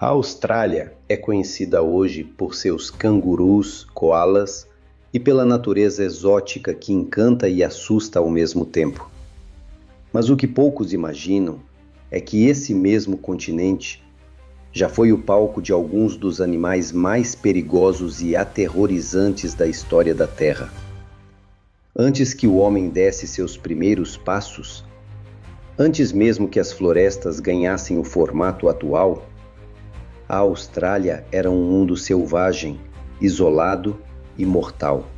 A Austrália é conhecida hoje por seus cangurus, coalas e pela natureza exótica que encanta e assusta ao mesmo tempo. Mas o que poucos imaginam é que esse mesmo continente já foi o palco de alguns dos animais mais perigosos e aterrorizantes da história da Terra. Antes que o homem desse seus primeiros passos, antes mesmo que as florestas ganhassem o formato atual, a Austrália era um mundo selvagem, isolado e mortal.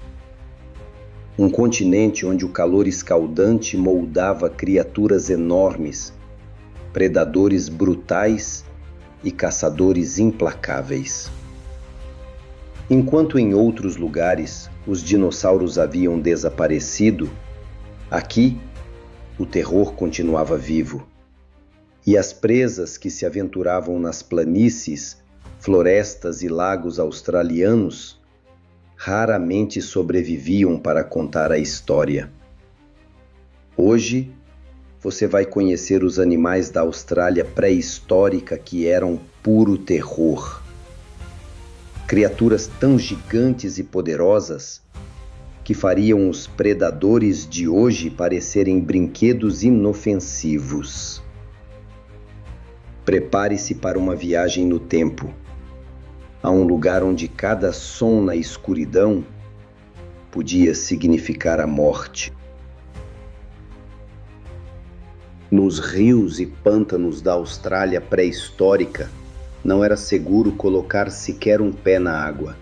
Um continente onde o calor escaldante moldava criaturas enormes, predadores brutais e caçadores implacáveis. Enquanto em outros lugares os dinossauros haviam desaparecido, aqui o terror continuava vivo. E as presas que se aventuravam nas planícies, florestas e lagos australianos raramente sobreviviam para contar a história. Hoje, você vai conhecer os animais da Austrália pré-histórica que eram puro terror. Criaturas tão gigantes e poderosas que fariam os predadores de hoje parecerem brinquedos inofensivos. Prepare-se para uma viagem no tempo, a um lugar onde cada som na escuridão podia significar a morte. Nos rios e pântanos da Austrália pré-histórica, não era seguro colocar sequer um pé na água.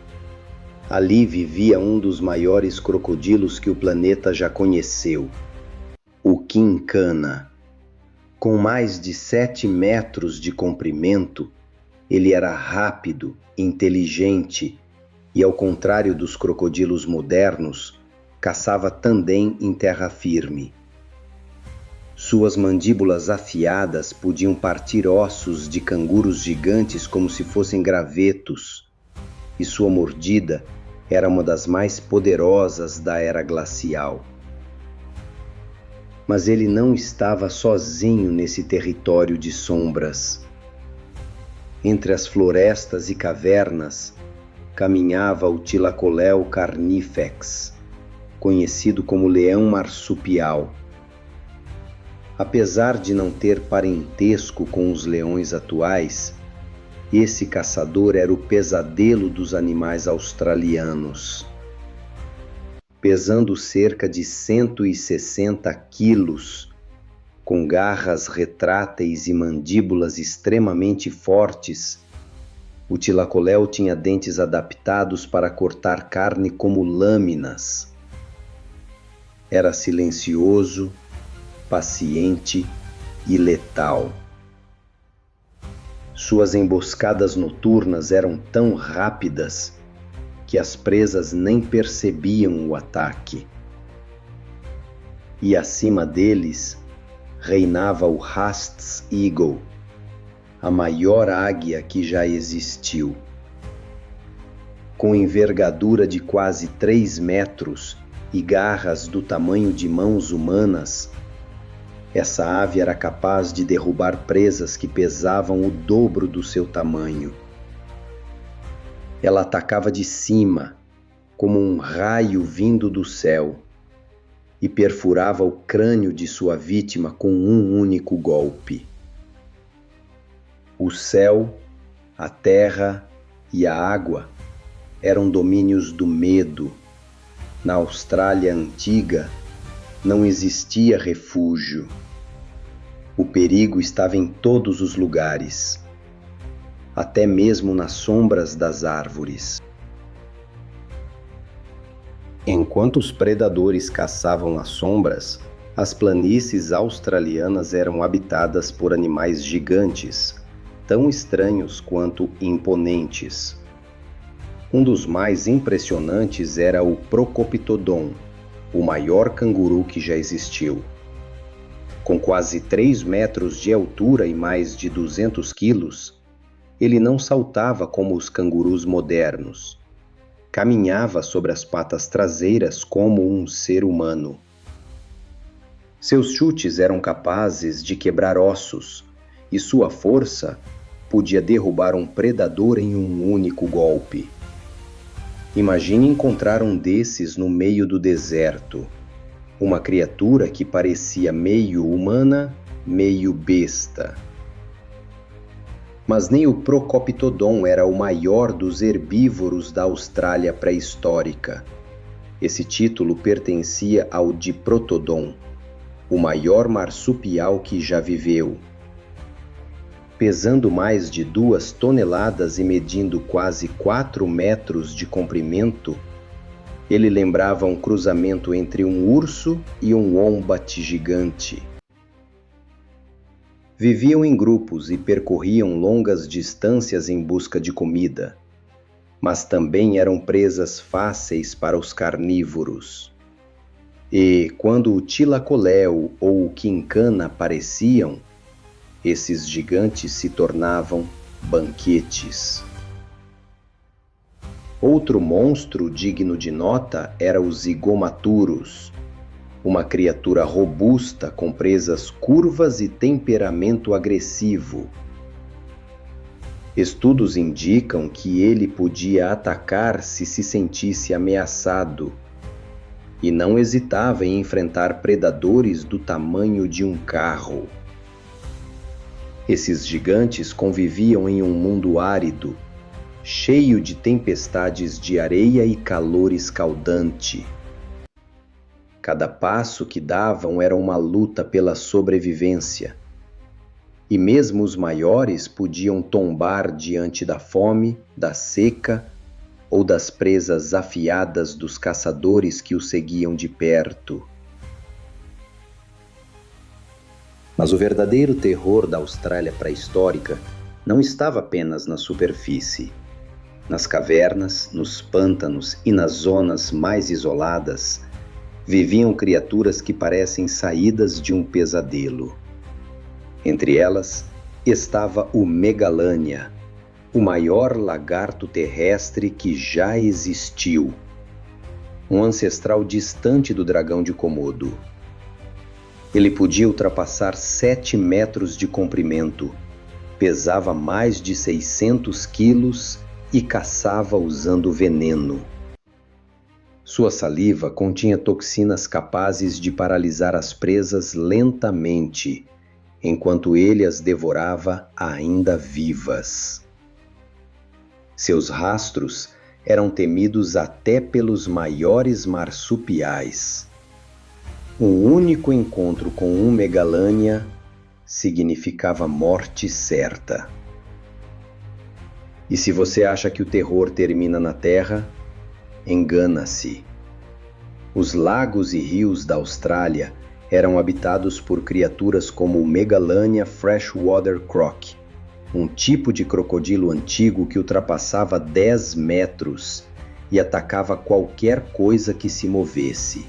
Ali vivia um dos maiores crocodilos que o planeta já conheceu, o Quincana. Com mais de 7 metros de comprimento, ele era rápido, inteligente e, ao contrário dos crocodilos modernos, caçava também em terra firme. Suas mandíbulas afiadas podiam partir ossos de canguros gigantes como se fossem gravetos, e sua mordida era uma das mais poderosas da era glacial. Mas ele não estava sozinho nesse território de sombras. Entre as florestas e cavernas, caminhava o Thylacoleo carnifex, conhecido como leão marsupial. Apesar de não ter parentesco com os leões atuais, esse caçador era o pesadelo dos animais australianos. Pesando cerca de 160 quilos, com garras retráteis e mandíbulas extremamente fortes, o Thylacoleo tinha dentes adaptados para cortar carne como lâminas. Era silencioso, paciente e letal. Suas emboscadas noturnas eram tão rápidas que as presas nem percebiam o ataque. E acima deles reinava o Haast's Eagle, a maior águia que já existiu. Com envergadura de quase 3 metros e garras do tamanho de mãos humanas, essa ave era capaz de derrubar presas que pesavam o dobro do seu tamanho. Ela atacava de cima, como um raio vindo do céu, e perfurava o crânio de sua vítima com um único golpe. O céu, a terra e a água eram domínios do medo. Na Austrália antiga, não existia refúgio. O perigo estava em todos os lugares, até mesmo nas sombras das árvores. Enquanto os predadores caçavam as sombras, as planícies australianas eram habitadas por animais gigantes, tão estranhos quanto imponentes. Um dos mais impressionantes era o Procoptodon, o maior canguru que já existiu. Com quase 3 metros de altura e mais de 200 quilos, ele não saltava como os cangurus modernos. Caminhava sobre as patas traseiras como um ser humano. Seus chutes eram capazes de quebrar ossos, e sua força podia derrubar um predador em um único golpe. Imagine encontrar um desses no meio do deserto. Uma criatura que parecia meio humana, meio besta. Mas nem o Procoptodon era o maior dos herbívoros da Austrália pré-histórica. Esse título pertencia ao Diprotodon, o maior marsupial que já viveu. Pesando mais de 2 toneladas e medindo quase 4 metros de comprimento, ele lembrava um cruzamento entre um urso e um wombat gigante. Viviam em grupos e percorriam longas distâncias em busca de comida, mas também eram presas fáceis para os carnívoros. E, quando o Thylacoleo ou o Quincana apareciam, esses gigantes se tornavam banquetes. Outro monstro digno de nota era o Zygomaturus, uma criatura robusta com presas curvas e temperamento agressivo. Estudos indicam que ele podia atacar se sentisse ameaçado e não hesitava em enfrentar predadores do tamanho de um carro. Esses gigantes conviviam em um mundo árido, cheio de tempestades de areia e calor escaldante. Cada passo que davam era uma luta pela sobrevivência. E mesmo os maiores podiam tombar diante da fome, da seca ou das presas afiadas dos caçadores que os seguiam de perto. Mas o verdadeiro terror da Austrália pré-histórica não estava apenas na superfície. Nas cavernas, nos pântanos e nas zonas mais isoladas, viviam criaturas que parecem saídas de um pesadelo. Entre elas estava o Megalania, o maior lagarto terrestre que já existiu, um ancestral distante do dragão de Komodo. Ele podia ultrapassar 7 metros de comprimento, pesava mais de 600 quilos e caçava usando veneno. Sua saliva continha toxinas capazes de paralisar as presas lentamente, enquanto ele as devorava ainda vivas. Seus rastros eram temidos até pelos maiores marsupiais. Um único encontro com um Megalania significava morte certa. E se você acha que o terror termina na Terra, engana-se. Os lagos e rios da Austrália eram habitados por criaturas como o Megalania freshwater croc, um tipo de crocodilo antigo que ultrapassava 10 metros e atacava qualquer coisa que se movesse.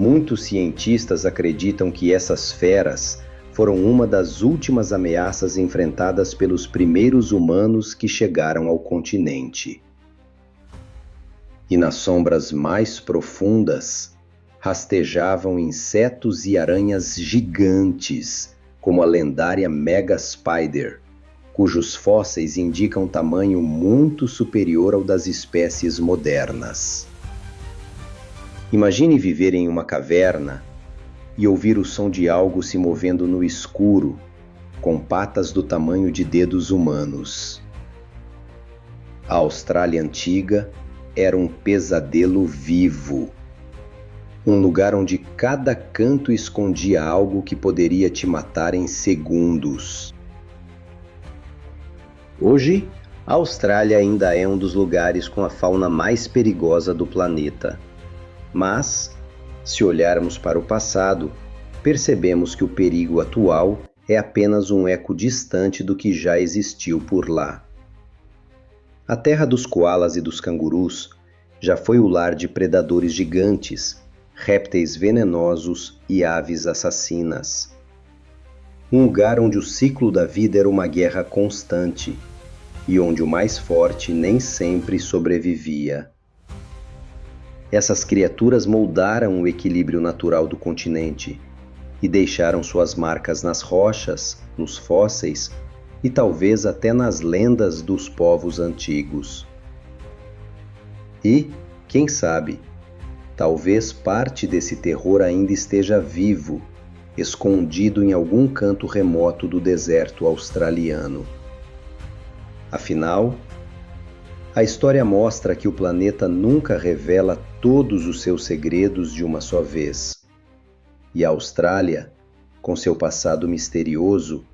Muitos cientistas acreditam que essas feras foram uma das últimas ameaças enfrentadas pelos primeiros humanos que chegaram ao continente. E nas sombras mais profundas, rastejavam insetos e aranhas gigantes, como a lendária Mega Spider, cujos fósseis indicam tamanho muito superior ao das espécies modernas. Imagine viver em uma caverna e ouvir o som de algo se movendo no escuro, com patas do tamanho de dedos humanos. A Austrália antiga era um pesadelo vivo, um lugar onde cada canto escondia algo que poderia te matar em segundos. Hoje, a Austrália ainda é um dos lugares com a fauna mais perigosa do planeta. Mas, se olharmos para o passado, percebemos que o perigo atual é apenas um eco distante do que já existiu por lá. A terra dos coalas e dos cangurus já foi o lar de predadores gigantes, répteis venenosos e aves assassinas. Um lugar onde o ciclo da vida era uma guerra constante e onde o mais forte nem sempre sobrevivia. Essas criaturas moldaram o equilíbrio natural do continente e deixaram suas marcas nas rochas, nos fósseis e talvez até nas lendas dos povos antigos. E, quem sabe, talvez parte desse terror ainda esteja vivo, escondido em algum canto remoto do deserto australiano. Afinal, a história mostra que o planeta nunca revela todos os seus segredos de uma só vez. E a Austrália, com seu passado misterioso,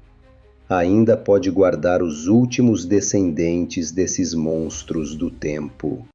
ainda pode guardar os últimos descendentes desses monstros do tempo.